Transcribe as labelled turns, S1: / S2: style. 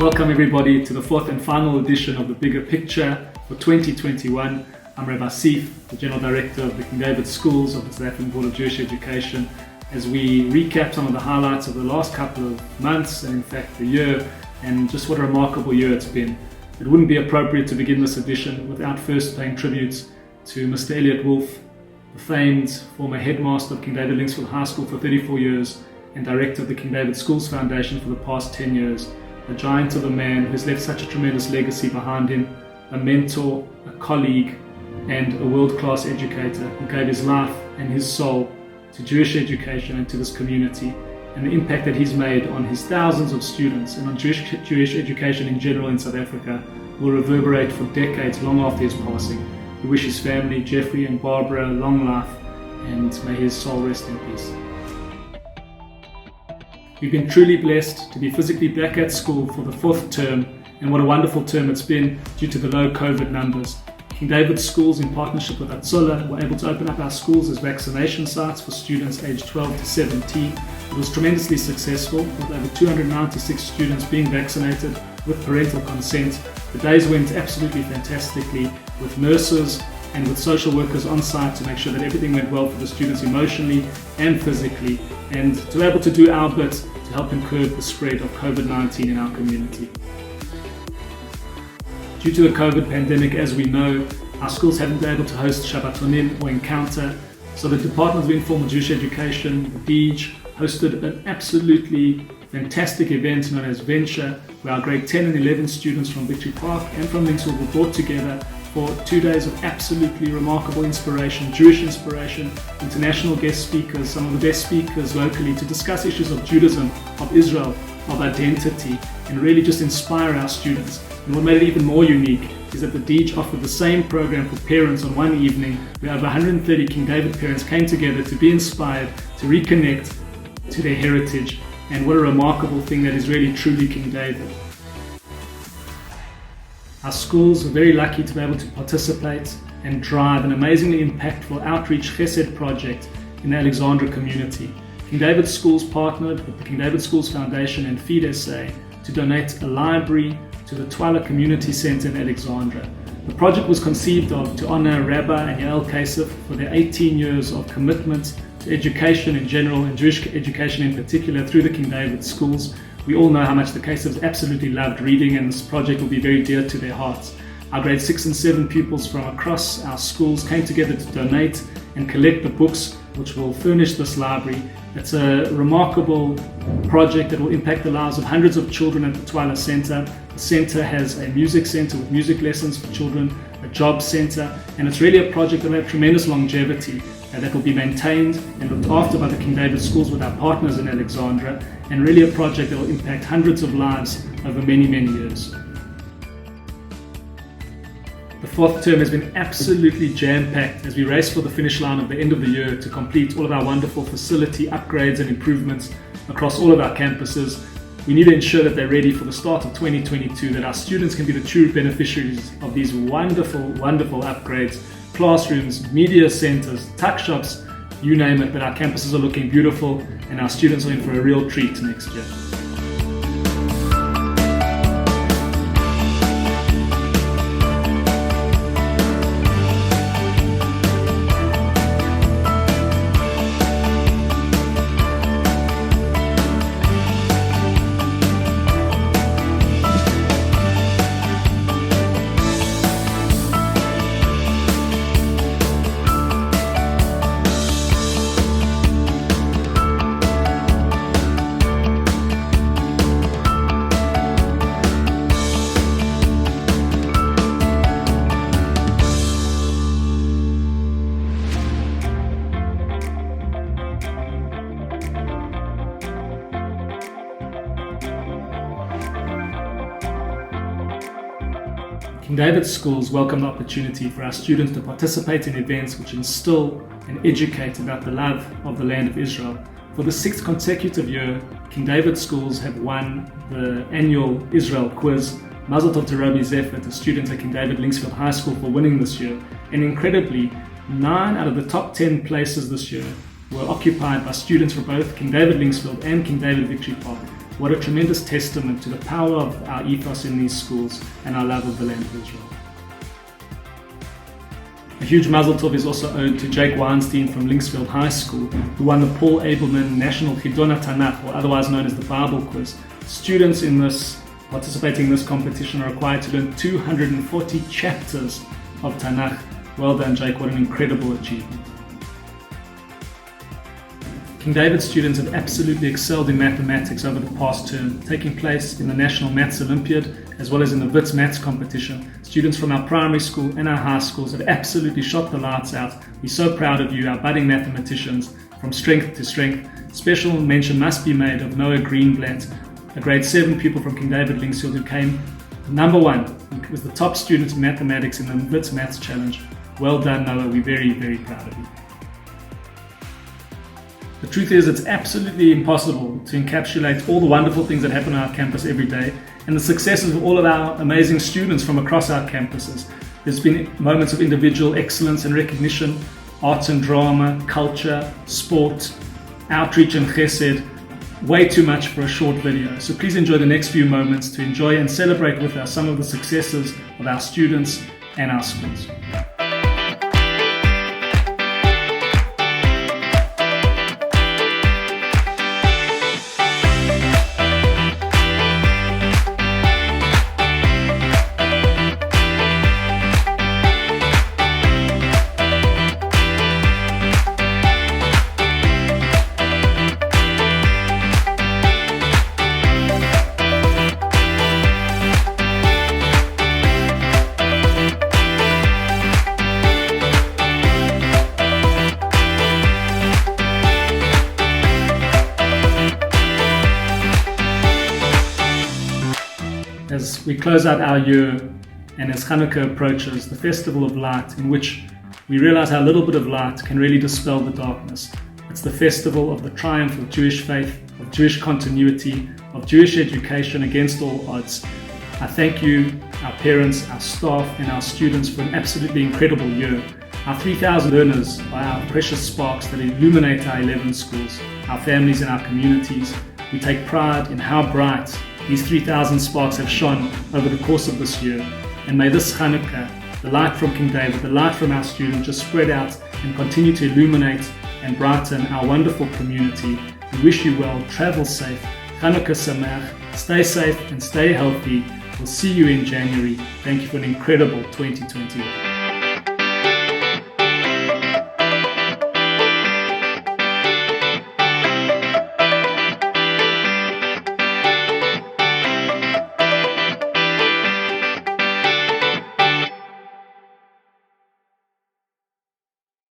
S1: Welcome everybody to the fourth and final edition of The Bigger Picture for 2021. I'm Rabbi Sif, the General Director of the King David Schools of the South African Board of Jewish Education, as we recap some of the highlights of the last couple of months and in fact the year, and just what a remarkable year it's been. It wouldn't be appropriate to begin this edition without first paying tribute to Mr. Elliot Wolf, the famed former headmaster of King David Linksfield High School for 34 years and director of the King David Schools Foundation for the past 10 years. A giant of a man who's left such a tremendous legacy behind him, a mentor, a colleague, and a world-class educator who gave his life and his soul to Jewish education and to this community, and the impact that he's made on his thousands of students and on Jewish education in general in South Africa will reverberate for decades long after his passing. We wish his family, Jeffrey and Barbara, long life, and may his soul rest in peace. We've been truly blessed to be physically back at school for the fourth term, and what a wonderful term it's been due to the low COVID numbers. King David Schools, in partnership with Atzola, were able to open up our schools as vaccination sites for students aged 12 to 17. It was tremendously successful, with over 296 students being vaccinated with parental consent. The days went absolutely fantastically, with nurses and with social workers on site to make sure that everything went well for the students emotionally and physically, and to be able to do our bit to help curb the spread of COVID-19 in our community. Due to the COVID pandemic, as we know, our schools haven't been able to host Shabbatonim or Encounter, so the Department of Informal Jewish Education, the DEJ, hosted an absolutely fantastic event known as Venture, where our grade 10 and 11 students from Victory Park and from Linksfield were brought together for 2 days of absolutely remarkable inspiration, Jewish inspiration, international guest speakers, some of the best speakers locally, to discuss issues of Judaism, of Israel, of identity, and really just inspire our students. And what made it even more unique is that the DEJ offered the same program for parents on one evening, where over 130 King David parents came together to be inspired, to reconnect to their heritage, and what a remarkable thing that is really truly King David. Our schools are very lucky to be able to participate and drive an amazingly impactful outreach chesed project in the Alexandra community. King David Schools partnered with the King David Schools Foundation and Feed SA to donate a library to the Twala Community Center in Alexandra. The project was conceived of to honor Rabbi and Yael Kasef for their 18 years of commitment to education in general and Jewish education in particular through the King David Schools. We all know how much the Kasefs absolutely loved reading, and this project will be very dear to their hearts. Our grade 6 and 7 pupils from across our schools came together to donate and collect the books which will furnish this library. It's a remarkable project that will impact the lives of hundreds of children at the Twala Center. The center has a music center with music lessons for children, a job center, and it's really a project that will have tremendous longevity that will be maintained and looked after by the King David Schools with our partners in Alexandra, and really a project that will impact hundreds of lives over many, many years. The fourth term has been absolutely jam-packed as we race for the finish line at the end of the year to complete all of our wonderful facility upgrades and improvements across all of our campuses. We need to ensure that they're ready for the start of 2022, that our students can be the true beneficiaries of these wonderful, wonderful upgrades. Classrooms, media centers, tuck shops, you name it, but our campuses are looking beautiful and our students are in for a real treat next year. King David Schools welcome the opportunity for our students to participate in events which instill and educate about the love of the land of Israel. For the 6th consecutive year, King David Schools have won the annual Israel quiz. Mazel tov to Rabbi Zephyr, the students at King David Linksfield High School, for winning this year. And incredibly, 9 out of the top 10 places this year were occupied by students from both King David Linksfield and King David Victory Park. What a tremendous testament to the power of our ethos in these schools and our love of the land of Israel. A huge mazel tov is also owed to Jake Weinstein from Linksfield High School, who won the Paul Abelman National Chidon Tanakh, or otherwise known as the Bible Quiz. Students participating in this competition are required to learn 240 chapters of Tanakh. Well done, Jake, what an incredible achievement. King David students have absolutely excelled in mathematics over the past term, taking place in the National Maths Olympiad as well as in the WITS Maths competition. Students from our primary school and our high schools have absolutely shot the lights out. We're so proud of you, our budding mathematicians, from strength to strength. Special mention must be made of Noah Greenblatt, a grade 7 pupil from King David Linksfield who came number 1. He was the top student in mathematics in the WITS Maths Challenge. Well done, Noah. We're very, very proud of you. The truth is, it's absolutely impossible to encapsulate all the wonderful things that happen on our campus every day and the successes of all of our amazing students from across our campuses. There's been moments of individual excellence and recognition, arts and drama, culture, sport, outreach and chesed. Way too much for a short video. So please enjoy the next few moments to enjoy and celebrate with us some of the successes of our students and our schools. As we close out our year and as Chanukah approaches, the festival of light in which we realize how a little bit of light can really dispel the darkness. It's the festival of the triumph of Jewish faith, of Jewish continuity, of Jewish education against all odds. I thank you, our parents, our staff and our students for an absolutely incredible year. Our 3,000 learners are our precious sparks that illuminate our 11 schools, our families and our communities. We take pride in how bright these 3,000 sparks have shone over the course of this year. And may this Chanukah, the light from King David, the light from our students, just spread out and continue to illuminate and brighten our wonderful community. We wish you well, travel safe, Chanukah Sameach, stay safe and stay healthy. We'll see you in January. Thank you for an incredible 2021.